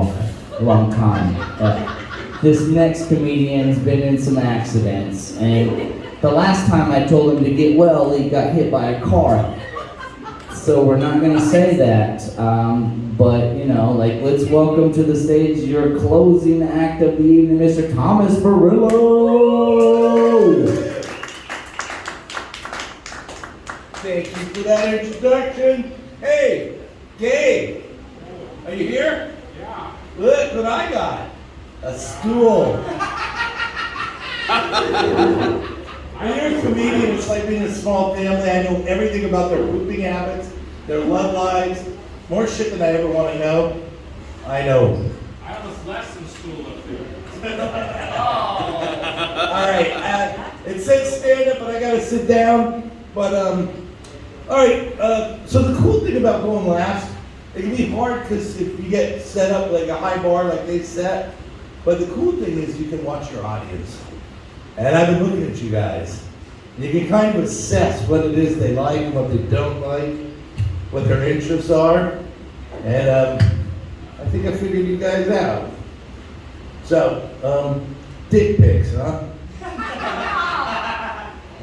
a long time. This next comedian's been in some accidents, and the last time I told him to get well, he got hit by a car. So we're not going to say that, but you know, like, let's welcome to the stage your closing act of the evening, Mr. Thomas Borrillo. Thank you for that introduction. Hey, Gabe, are you here? Yeah. Look what I got. A stool. When you're a comedian, it's like being a small family. I know everything about their pooping habits, their love lives, more shit than I ever want to know. I know. I have a lesson stool up there. All right, it says stand up, but I gotta sit down. But all right. So the cool thing about going last, it can be hard because if you get set up like a high bar like they set. But the cool thing is you can watch your audience. And I've been looking at you guys. You can kind of assess what it is they like and what they don't like, what their interests are. And I think I figured you guys out. So, dick pics, huh?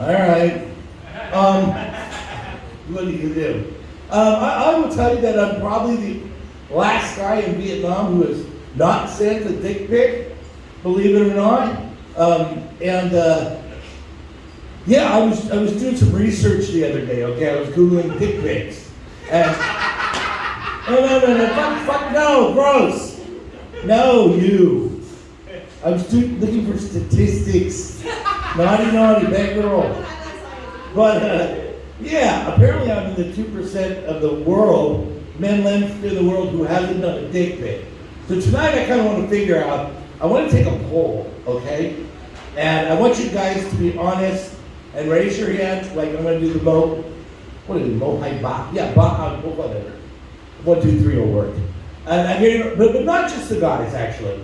All right. What do you do? I will tell you that I'm probably the last guy in Vietnam who has not sent a dick pic, believe it or not. Yeah, I was doing some research the other day. Okay, I was googling dick pics, and fuck no, gross. No, you. I was looking for statistics. Naughty, bad girl. But yeah, apparently I'm in the 2% of the world, men left in the world, who hasn't done a dick pic. So tonight I kind of want to figure out. I want to take a poll, okay? And I want you guys to be honest and raise your hand, like I'm going to do the Mo. What is it, Mo Hai Ba? Yeah, Ba, whatever. 1, 2, 3 will work. And I hear, but not just the guys, actually.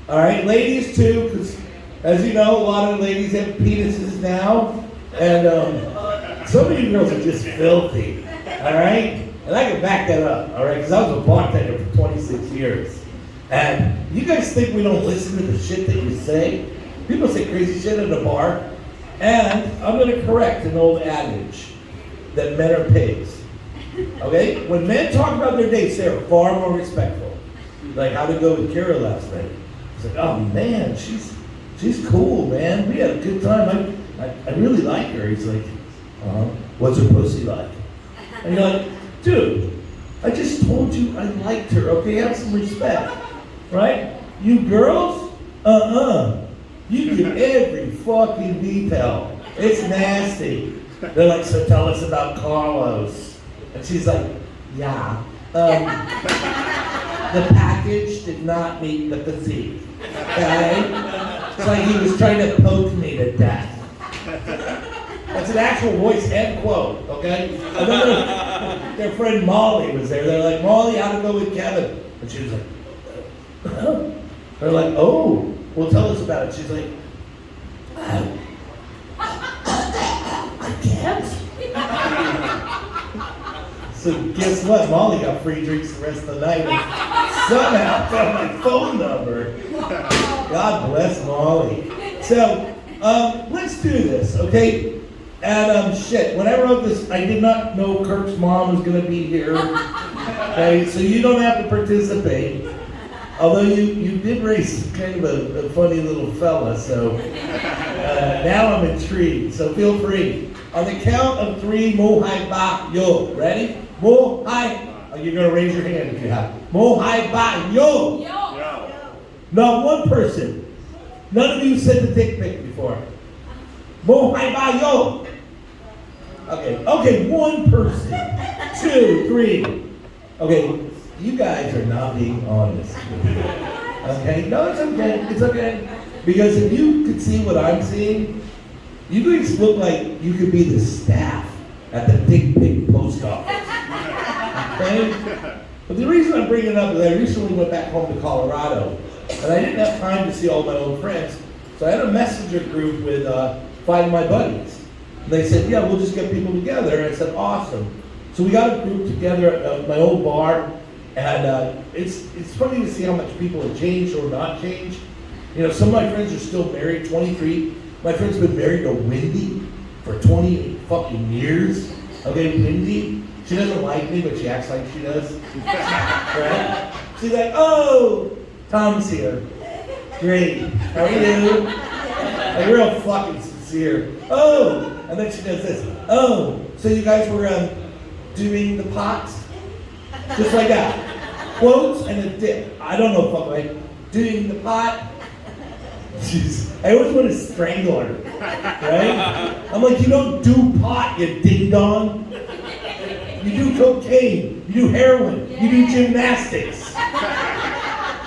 All right, ladies too, because as you know, a lot of ladies have penises now. And some of you girls are just filthy, all right? And I can back that up, all right? Because I was a bartender for 26 years. And you guys think we don't listen to the shit that you say? People say crazy shit at a bar. And I'm going to correct an old adage that men are pigs. Okay? When men talk about their dates, they're far more respectful. Like, how'd it go with Kara last night? It's like, oh man, she's cool, man. We had a good time. I really like her. He's like, what's her pussy like? And you're like, dude, I just told you I liked her, okay? Have some respect, right? You girls, you give every fucking detail. It's nasty. They're like, so tell us about Carlos. And she's like, yeah. The package did not meet the physique, okay? It's like he was trying to poke me to death. That's an actual voice and quote, okay? Another, their friend Molly was there. They're like, Molly, how'd it go with Kevin? And she was like, they're like, oh, well, tell us about it. She's like, I can't. So guess what? Molly got free drinks the rest of the night and somehow found my phone number. God bless Molly. So, let's do this, okay? And shit, when I wrote this, I did not know Kirk's mom was going to be here. Okay, so you don't have to participate. Although you did raise kind of a funny little fella, so now I'm intrigued. So feel free. On the count of 3, Mo Hai Ba Yo. Ready? Mo Hai. Oh, you're going to raise your hand if you have. Mo Hai Ba Yo. Yo. Not one person. None of you said the dick pic before. Mo Hai Ba Yo. Okay, one person. 2, 3. Okay, you guys are not being honest. Okay? No, it's okay. It's okay. Because if you could see what I'm seeing, you guys look like you could be the staff at the dick pic post office. Okay? But the reason I'm bringing it up is I recently went back home to Colorado, and I didn't have time to see all my old friends. So I had a messenger group with 5 of my buddies. And they said, yeah, we'll just get people together. And I said, awesome. So we got a group together at my old bar, And it's funny to see how much people have changed or not changed. You know, some of my friends are still married, 23. My friend's been married to Wendy for 20 fucking years. Okay, Wendy, she doesn't like me, but she acts like she does. Right? She's like, oh, Tom's here. Great. How are you? Like, real fucking sincere. Oh, and then she does this. Oh, so you guys were doing the pots? Just like that. Quotes and a dip. I don't know if I'm like, doing the pot. Jeez. I always want to strangle her. Right? I'm like, you don't do pot, you ding dong. You do cocaine. You do heroin. You do gymnastics.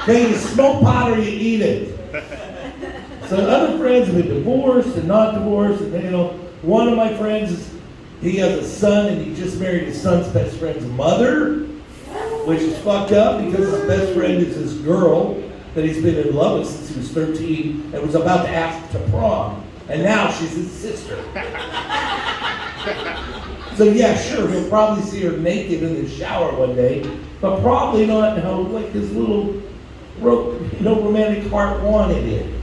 Okay, you smoke pot or you eat it. So other friends have been divorced and not divorced, and you know, one of my friends he has a son and he just married his son's best friend's mother, which is fucked up because his best friend is this girl that he's been in love with since he was 13 and was about to ask to prom, and now she's his sister. So yeah, sure, he'll probably see her naked in the shower one day, but probably not how like his little romantic heart wanted it.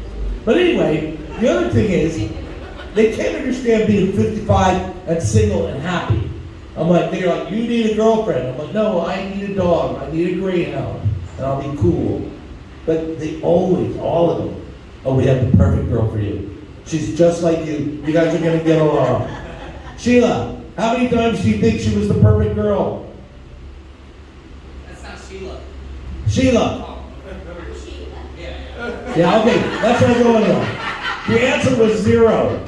But anyway, the other thing is, they can't understand being 55 and single and happy. I'm like, they're like, you need a girlfriend. I'm like, no, I need a dog. I need a greyhound, and I'll be cool. But they always, all of them, oh, we have the perfect girl for you. She's just like you. You guys are gonna get along. Sheila, how many times do you think she was the perfect girl? That's not Sheila. Sheila. Yeah. Yeah, okay, that's what I'm going on. The answer was 0.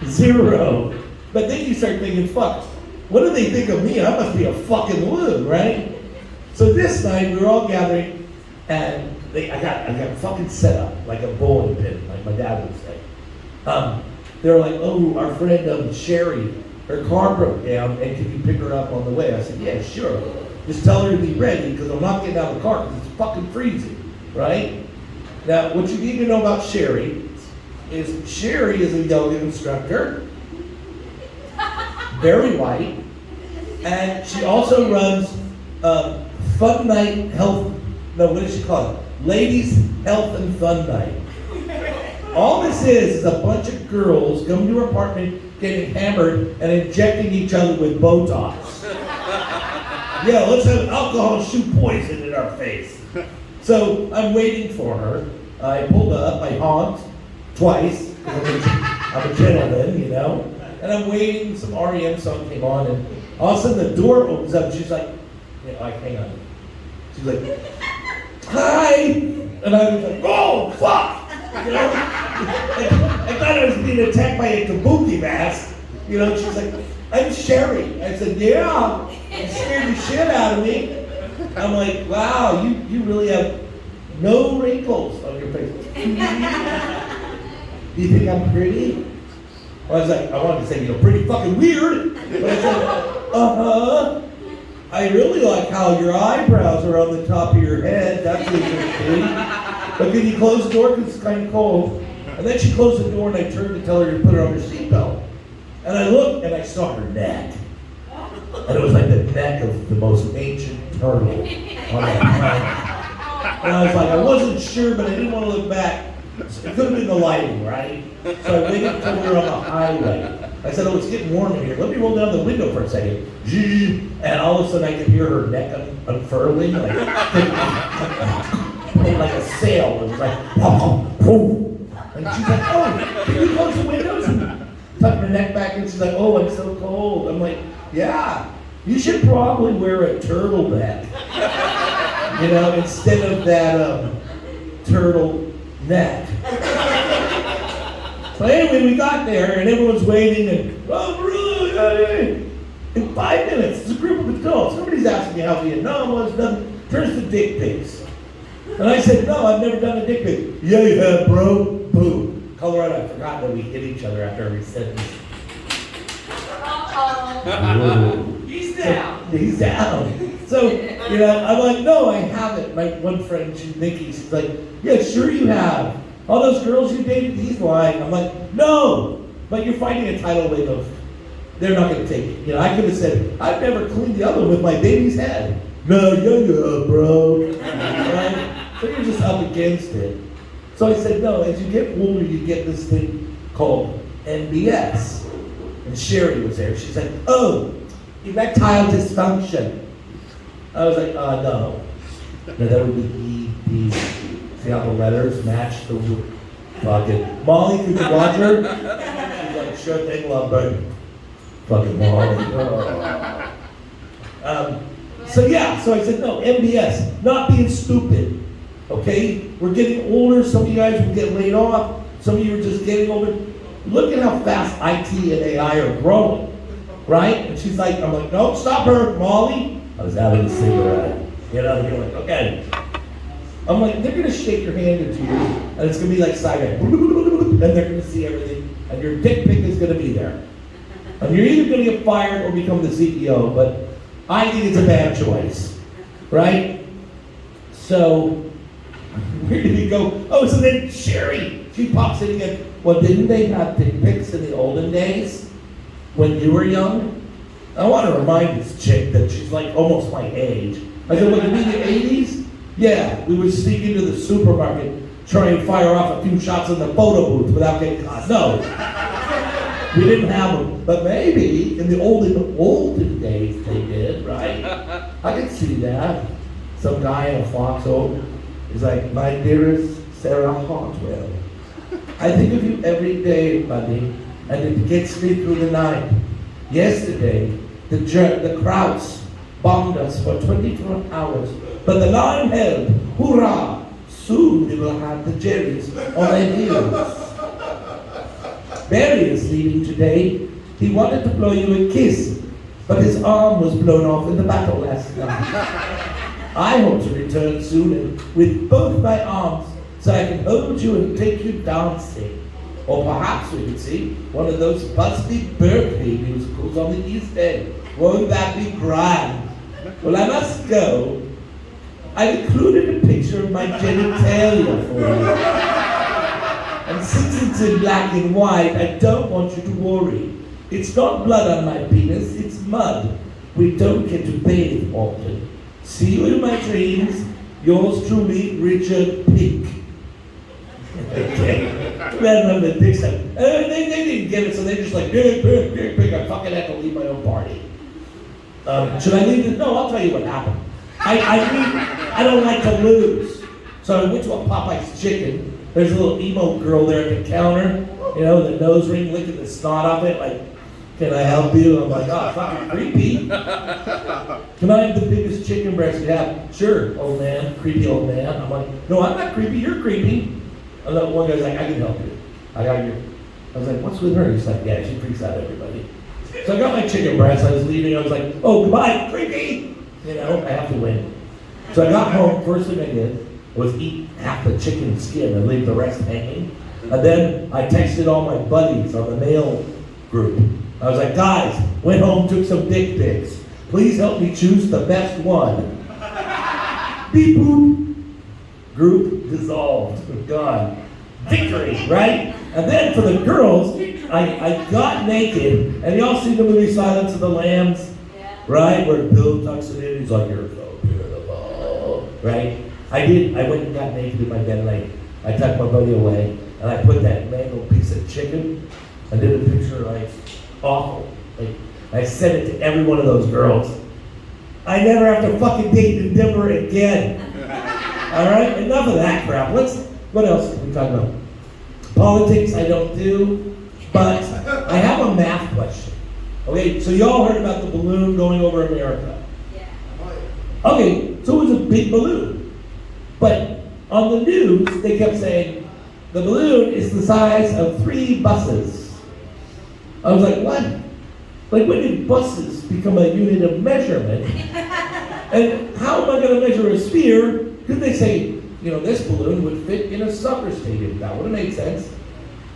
0. But then you start thinking, fuck, what do they think of me? I must be a fucking loon, right? So this night, we were all gathering, and I got fucking set up like a bowling pin, like my dad would say. They were like, oh, our friend Sherry, her car broke down, and can you pick her up on the way? I said, yeah, sure. Just tell her to be ready, because I'm not getting out of the car, because it's fucking freezing, right? Now, what you need to know about Sherry is Sherry is a yoga instructor, very white, and she also runs Fun Night Health, no, what does she call it? Ladies Health and Fun Night. All this is a bunch of girls coming to her apartment, getting hammered, and injecting each other with Botox. Yeah, let's have alcohol shoot poison in our face. So I'm waiting for her. I pulled up, I honked twice, because I'm a gentleman, you know. And I'm waiting, some REM song came on, and all of a sudden the door opens up, and she's like, hang on. She's like, hi! And I was like, oh, fuck! You know? I thought I was being attacked by a kabuki mask. You know, she's like, I'm Sherry. I said, yeah, you scared the shit out of me. I'm like, wow, you really have no wrinkles on your face. Do you think I'm pretty? Well, I was like, I wanted to say, pretty fucking weird. But I said, uh-huh. I really like how your eyebrows are on the top of your head. That's interesting. But can you close the door because it's kind of cold? And then she closed the door and I turned to tell her to put her on her seatbelt. And I looked and I saw her neck. And it was like the neck of the most ancient turtle on that planet. And I was like, I wasn't sure, but I didn't want to look back. It could have been the lighting, right? So I waited until we were on the highway. I said, oh, it's getting warm in here. Let me roll down the window for a second. And all of a sudden I could hear her neck unfurling, like a sail. It was like, and she's like, oh, can you close the windows? And tuck her neck back and she's like, oh, I'm so cold. I'm like, yeah, you should probably wear a turtleneck, instead of that turtle neck. So anyway, we got there and everyone's waiting and, oh, really? In 5 minutes, it's a group of adults. Somebody's asking me how Vietnam was, nothing. Turns to dick pics. And I said, no, I've never done a dick pic. Yeah, you have, bro. Boom. Colorado, I forgot that we hit each other after every sentence. He's down. He's down. So, I'm like, no, I haven't. My one friend, Nikki, she's like, yeah, sure you have. All those girls you dated, he's lying. I'm like, no, but you're fighting a tidal wave of, they're not going to take it. I could have said, I've never cleaned the oven with my baby's head. No, you're bro. Right? So you're just up against it. So I said, no, as you get older, you get this thing called MBS. And Sherry was there. She's like, oh, erectile dysfunction. I was like, no. No, that would be ED. See how the letters match the fucking Molly, could you watch her? She's like, sure thing, love bird. Fucking Molly. So I said, no, MBS, not being stupid. Okay? We're getting older. Some of you guys will get laid off. Some of you are just getting older. Look at how fast IT and AI are growing. Right? And she's like, I'm like, no, stop her, Molly. I was having a cigarette. You know, you're like, okay. I'm like, they're gonna shake your hand in 2 years, and it's gonna be like Saigon. And they're gonna see everything, and your dick pic is gonna be there. And you're either gonna get fired or become the CEO, but I think it's a bad choice. Right? So, where did he go? Oh, so then Sherry, she pops in again. Well, didn't they have dick pics in the olden days when you were young? I want to remind this chick that she's like almost my age. I said, well, you mean the 80s? Yeah, we would sneak into the supermarket, try and fire off a few shots in the photo booth without getting caught. No, we didn't have them. But maybe in the olden days they did, right? I can see that. Some guy in a foxhole is like, my dearest Sarah Hartwell, I think of you every day, buddy, and it gets me through the night. Yesterday, the Krauts bombed us for 24 hours, but the line held. Hurrah! Soon we will have the Jerrys on their heels. Barry is leaving today. He wanted to blow you a kiss, but his arm was blown off in the battle last night. I hope to return soon and with both my arms so I can hold you and take you dancing. Or perhaps we could see one of those busty birthday musicals on the East End. Won't that be grand? Well, I must go. I've included a picture of my genitalia for you. And since it's in black and white, I don't want you to worry. It's not blood on my penis, it's mud. We don't get to bathe often. See you in my dreams. Yours truly, Richard Pink. Okay. Random the dicks. They didn't get it, so they just like, pick. I fucking had to leave my own party. Should I leave it? No, I'll tell you what happened. I don't like to lose. So I went to a Popeye's Chicken. There's a little emo girl there at the counter, you know, the nose ring licking the snot off it, like, can I help you? I'm like, oh, fucking creepy. Can I have the biggest chicken breast you have? Sure, old man, creepy old man. I'm like, no, I'm not creepy, you're creepy. And then one guy's like, I can help you. I was like, what's with her? He's like, yeah, she freaks out everybody. So I got my chicken breast, I was leaving, I was like, oh, goodbye, creepy. You know, I have to win. So I got home, first thing I did was eat half the chicken skin and leave the rest hanging. And then I texted all my buddies on the mail group. I was like, guys, went home, took some dick pics. Please help me choose the best one. Beep boop. Group dissolved. Gone. Victory, right? And then for the girls, I got naked, and y'all see the movie Silence of the Lambs? Yeah. Right? Where Bill tucks it in, he's like, you're so beautiful. Right? I went and got naked in my bed, and I tucked my buddy away, and I put that mangled piece of chicken, I did a picture, like, awful. Like, I sent it to every one of those girls. I never have to fucking date in Denver again. All right, enough of that crap. What else can we talk about? Politics I don't do, but I have a math question. Okay, so y'all heard about the balloon going over America. Yeah. Okay, so it was a big balloon. But on the news, they kept saying, the balloon is the size of 3 buses. I was like, what? Like, when did buses become a unit of measurement? And how am I going to measure a sphere? Could they say, you know, this balloon would fit in a soccer stadium? That would have made sense.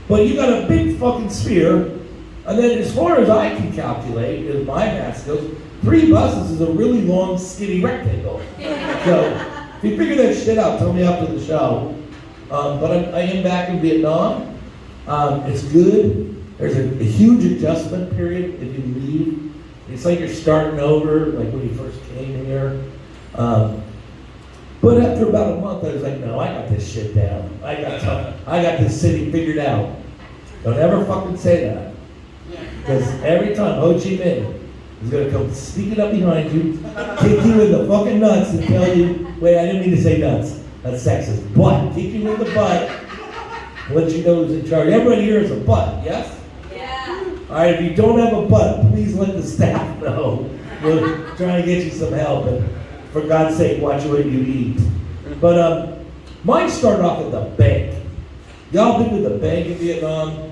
But you got a big fucking sphere, and then as far as I can calculate, as my math skills, 3 buses is a really long, skinny rectangle. So, if you figure that shit out, tell me after the show. But I am back in Vietnam. It's good. There's a huge adjustment period if you leave. It's like you're starting over, like when you first came here. But after about a month, I was like, no, I got this shit down. I got this city figured out. Don't ever fucking say that. Because every time Ho Chi Minh is going to come sneaking up behind you, kick you in the fucking nuts and tell you, wait, I didn't mean to say nuts. That's sexist. Butt. Kick you in the butt. Let you know who's in charge. Everybody here is a butt, yes? Yeah. All right, if you don't have a butt, please let the staff know. We'll try to get you some help. And for God's sake, watch what you eat. But mine started off at the bank. Y'all been to the bank in Vietnam?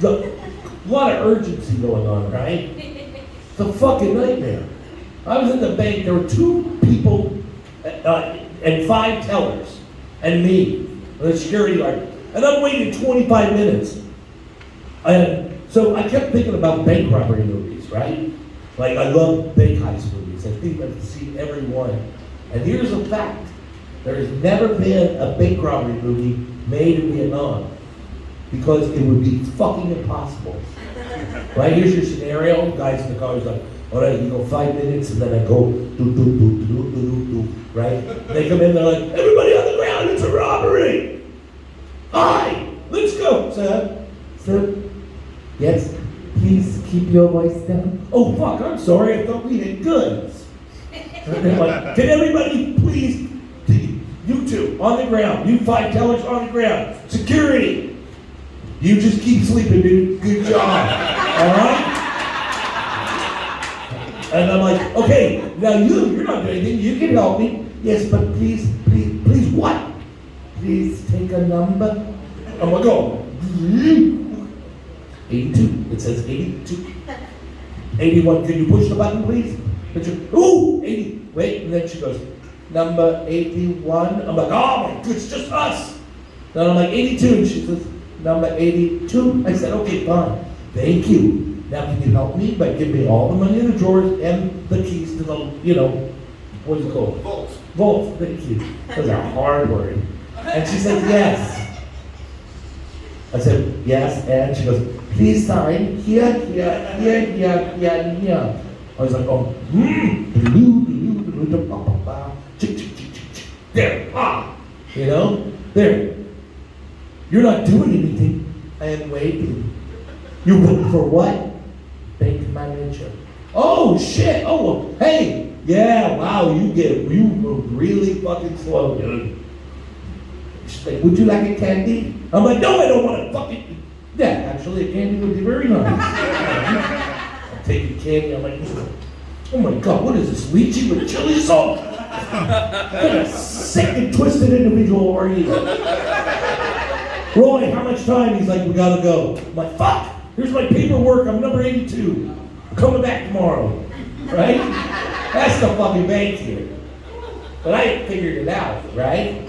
A lot of urgency going on, right? It's a fucking nightmare. I was in the bank, there were 2 people and 5 tellers, and me, the security guard. And I'm waiting 25 minutes. And so I kept thinking about bank robbery movies, right? Like, I love bank heist movies. I think I've seen every one. And here's a fact. There's never been a bank robbery movie made in Vietnam. Because it would be fucking impossible. Right, here's your scenario. Guys in the car is like, all right, you go 5 minutes, and then I go, do, right? They come in, they're like, everybody on the ground, it's a robbery! Hi, let's go, sir. Sir, yes, please keep your voice down. Oh, fuck, I'm sorry, I thought we had goods. They're like, can everybody please, you 2, on the ground, you 5 tellers on the ground, security. You just keep sleeping, dude. Good job. All right? And I'm like, okay, now you're not doing anything. You can help me. Yes, but please what? Please take a number. I'm like, oh, 82. It says 82. 81. Can you push the button, please? Ooh, 80. Wait, and then she goes, Number 81. I'm like, oh my God, it's just us. Then I'm like, 82. And she says, Number 82. I said, okay, fine. Thank you. Now, can you help me by giving me all the money in the drawers and the keys to the, what is it called? Vault. Thank you. That's a hard word. And she said, yes. I said, yes, and she goes, please sign here. I was like, oh, there, there. You're not doing anything. I am waiting. You're waiting for what? Bank manager. Oh, shit. Oh, hey. Yeah, wow, you move really fucking slow, dude. She's like, would you like a candy? I'm like, no, I don't want a fucking... Yeah, actually, a candy would be very nice. I'm taking candy. I'm like, oh my God, what is this? Lychee with chili salt? What kind of sick and twisted individual are you? Roy, how much time? He's like, we gotta go. I'm like, fuck, here's my paperwork, I'm number 82. I'm coming back tomorrow, right? That's the fucking bank here. But I figured it out, right?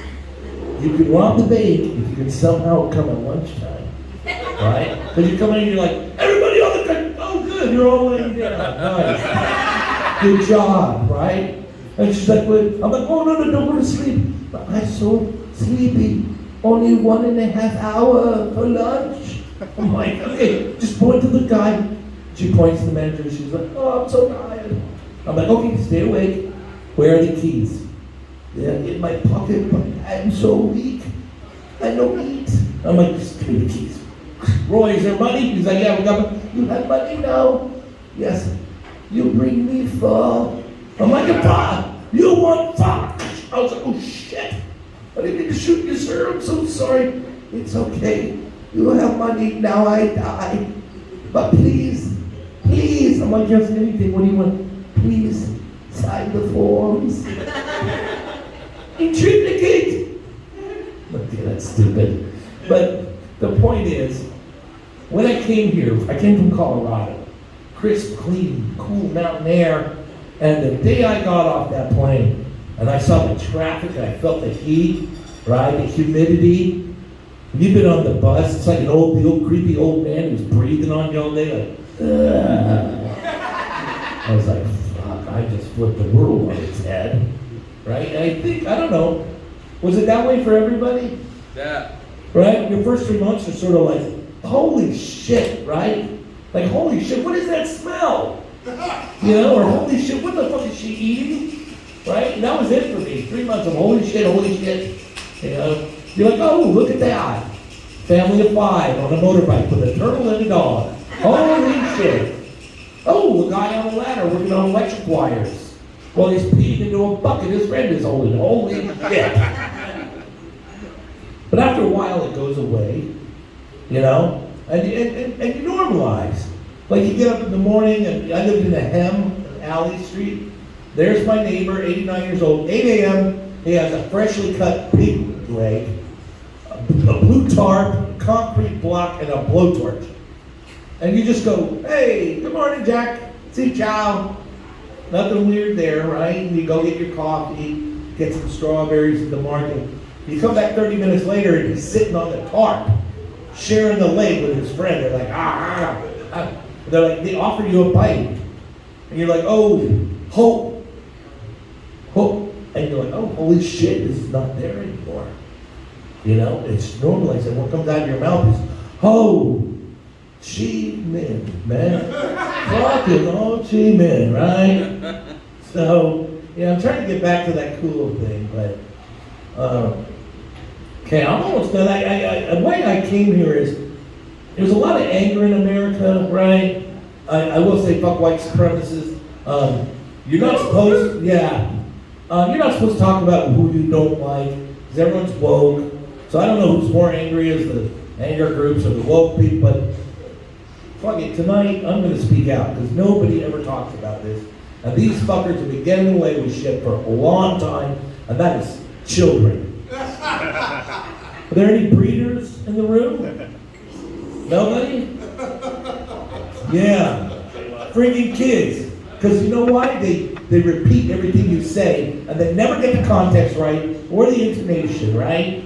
You can rob the bank if you can somehow come at lunchtime, right? Because you come in and you're like, everybody on the ground, oh good, you're all laying down, nice. Good job, right? And she's like, well, I'm like, oh no, don't go to sleep. But I'm so sleepy. Only 1.5 hours for lunch. I'm like, okay, just point to the guy. She points to the manager. She's like, oh, I'm so tired. I'm like, okay, stay awake. Where are the keys? They're in my pocket, but I'm so weak. I don't eat. I'm like, just give me the keys. Roy, is there money? He's like, yeah, we got money. You have money now? Yes. You bring me pho. I'm like, fuck. You want pho? I was like, oh shit. I didn't mean to shoot you, sir. I'm so sorry. It's okay. You have money, now I die. But please, I'm like, yes, anything. What do you want? Please sign the forms. In triplicate. Okay, that's stupid. But the point is, when I came here, I came from Colorado. Crisp, clean, cool mountain air. And the day I got off that plane, and I saw the traffic, and I felt the heat, right? The humidity. You've been on the bus, it's like the old creepy old man who's breathing on you all day, like, ugh. I was like, fuck, I just flipped the world on its head, right? And I think, I don't know, was it that way for everybody? Yeah. Right? Your first 3 months are sort of like, holy shit, right? Like, holy shit, what is that smell? You know, or holy shit, what the fuck is she eating? Right? And that was it for me. 3 months of holy shit, holy shit. You know, you're like, oh, look at that. Family of 5 on a motorbike with a turtle and a dog. Holy shit. Oh, a guy on a ladder working on electric wires. Well, he's peeing into a bucket his friend is holding. Holy shit. But after a while, it goes away. You know? And you normalize. Like you get up in the morning, and I lived in a hem, Alley Street. There's my neighbor, 89 years old. 8 a.m., he has a freshly cut pig leg, a blue tarp, concrete block, and a blowtorch. And you just go, hey, good morning, Jack. See, ciao. Nothing weird there, right? And you go get your coffee, get some strawberries at the market. You come back 30 minutes later, and he's sitting on the tarp, sharing the leg with his friend. They're like, They're like, they offer you a bite. And you're like, oh, hope. And you're like, oh, holy shit, this is not there anymore. You know, it's normalized. And what comes out of your mouth is, oh, Chi-Minh, man. Fucking oh, Chi-Minh, right? So, yeah, I'm trying to get back to that cool thing, but, okay, I'm almost done. The way I came here is, there's a lot of anger in America, right? I will say fuck white supremacists. You're not supposed, you're not supposed to talk about who you don't like, because everyone's woke. So I don't know who's more angry, as the anger groups or the woke people, but fuck it, tonight I'm going to speak out, because nobody ever talks about this. And these fuckers have been getting away with shit for a long time, and that is children. Are there any breeders in the room? Nobody? Yeah. Freaking kids. Because you know why? They repeat everything you say, and they never get the context right, or the intonation, right?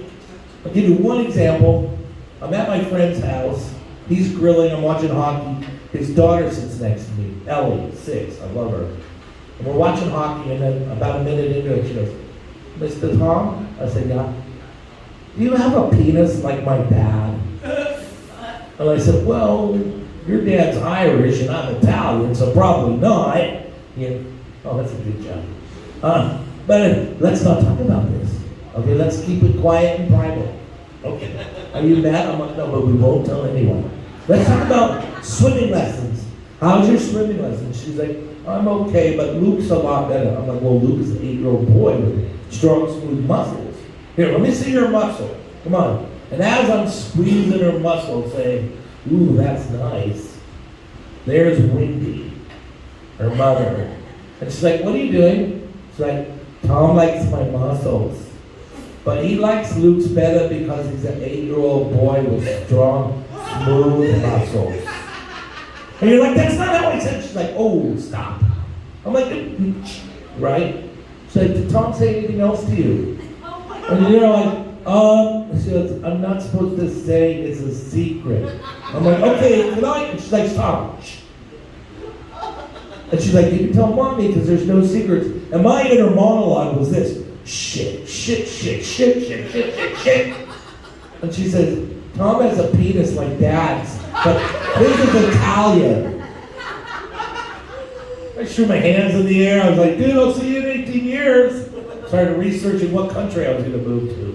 I'll give you one example. I'm at my friend's house. He's grilling, I'm watching hockey. His daughter sits next to me, Ellie, 6, I love her. And we're watching hockey, and then about a minute into it, she goes, Mr. Tom? I said, yeah. Do you have a penis like my dad? And I said, well, your dad's Irish and I'm Italian, so probably not. Yeah. Oh, that's a good job. But let's not talk about this. Okay, let's keep it quiet and private. Okay. Are you mad? I'm like, no, but we won't tell anyone. Let's talk about swimming lessons. How's your swimming lessons? She's like, I'm okay, but Luke's a lot better. I'm like, well, Luke is an 8-year-old boy with strong, smooth muscles. Here, let me see your muscle. Come on. And as I'm squeezing her muscle, saying, ooh, that's nice. There's Wendy, her mother. And she's like, what are you doing? She's like, Tom likes my muscles. But he likes Luke's better because he's an 8-year-old boy with strong, smooth muscles. And you're like, that's not how I said. She's like, oh, stop. I'm like, right? She's like, did Tom say anything else to you? And you're like, she goes, I'm not supposed to say it's a secret. I'm like, okay, can I? And she's like, stop. And she's like, you can tell mommy because there's no secrets. And my inner monologue was this, shit. And she says, Tom has a penis like dad's, but his is Italian. I threw my hands in the air. I was like, dude, I'll see you in 18 years. Started researching what country I was going to move to.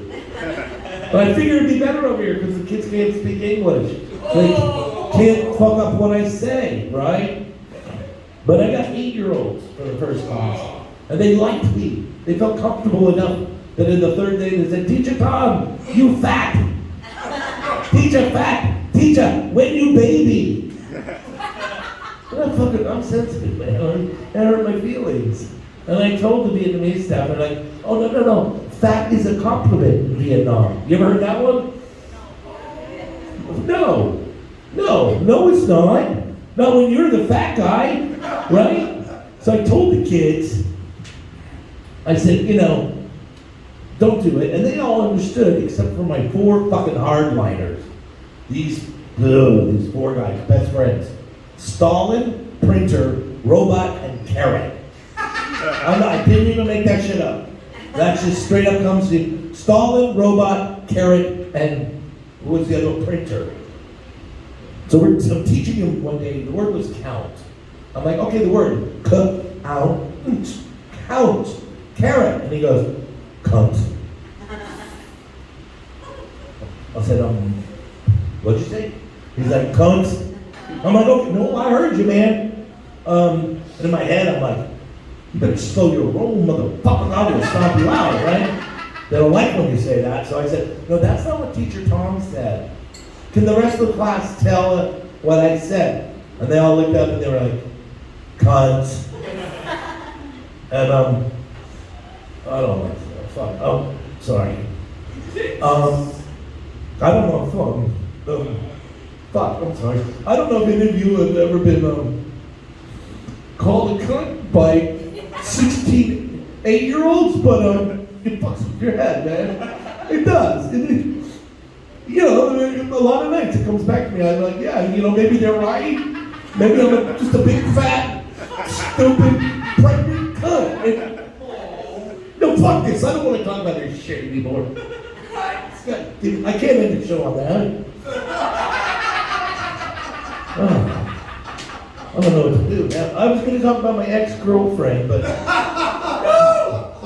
But I figured it'd be better over here because the kids can't speak English. They can't fuck up what I say, right? But I got 8-year-olds for the first class. And they liked me. They felt comfortable enough that in the third day they said, Teacher Tom, you fat. Teacher fat. Teacher, when you baby. And I'm sensitive, man. It hurt my feelings. And I told the Vietnamese staff, they're like, oh, no. Fat is a compliment in Vietnam. You ever heard that one? No, it's not. Not when you're the fat guy, right? So I told the kids, I said, don't do it. And they all understood, except for my 4 fucking hardliners. These 4 guys, best friends. Stalin, printer, robot, and carrot. I didn't even make that shit up. That just straight up comes to Stalin, robot, carrot, and what was the other one? Printer. So I'm teaching him one day, the word was count. I'm like, okay, the word, count, carrot. And he goes, cunt. I said, what'd you say? He's like, cunt. I'm like, okay, no, I heard you, man. And in my head, I'm like, you better slow your roll, motherfucker, I will stomp you out, right? They don't like when you say that. So I said, no, that's not what Teacher Tom said. Can the rest of the class tell what I said? And they all looked up and they were like, cunt. And I don't like that. Fuck. Oh, sorry. I don't know. Fuck. I'm sorry. I don't know if any of you have ever been called a cunt by 16 8-year-olds, but it fucks with your head, man. It does. You know, a lot of nights it comes back to me. I'm like, yeah, you know, maybe they're right. Maybe I'm just a big, fat, stupid, pregnant cunt. No, fuck this. I don't want to talk about this shit anymore. I can't end the show on that. I don't know what to do. Now, I was going to talk about my ex-girlfriend, but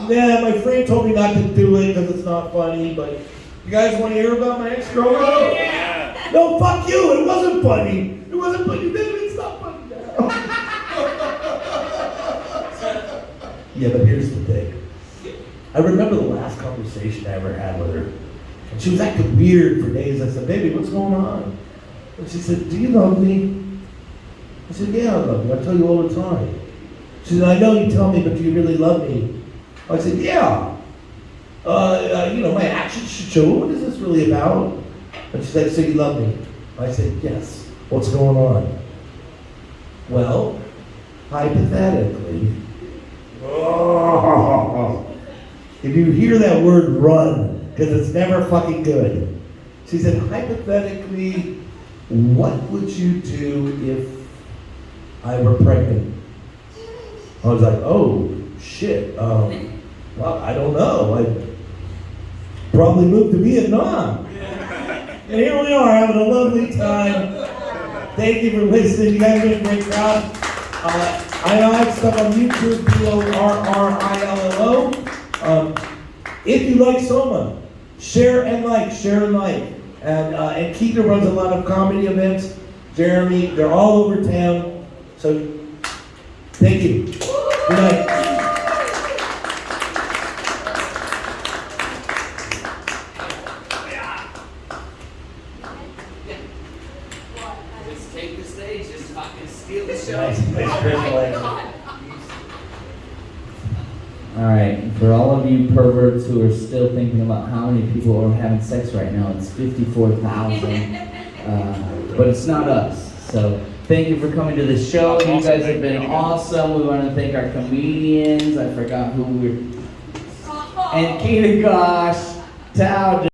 yeah, my friend told me not to do it because it's not funny. But you guys want to hear about my ex-girlfriend? Oh, yeah. No, fuck you. It wasn't funny. It wasn't funny. It's not funny now. Yeah, but here's the thing. I remember the last conversation I ever had with her. And she was acting weird for days. I said, baby, what's going on? And she said, do you love me? I said, yeah, I love you. I tell you all the time. She said, I know you tell me, but do you really love me? I said, yeah. You know, my actions should show. What is this really about? And she said, so you love me? I said, yes. What's going on? Well, hypothetically, if you hear that word, run, because it's never fucking good. She said, hypothetically, what would you do if I were pregnant? I was like, oh, shit. Well, I don't know. I'd probably move to Vietnam. And here we are having a lovely time. Thank you for listening. You guys have been a great crowd. I have stuff on YouTube, BORRILLO. If you like Soma, share and like. And Keegan runs a lot of comedy events. Jeremy, they're all over town. So, thank you. Good night. Just take the stage, just fucking steal the show. Nice. All right, for all of you perverts who are still thinking about how many people are having sex right now, it's 54,000, but it's not us. So thank you for coming to the show. You guys have been awesome. We want to thank our comedians. I forgot who we're... And Keita Gosh, Tao.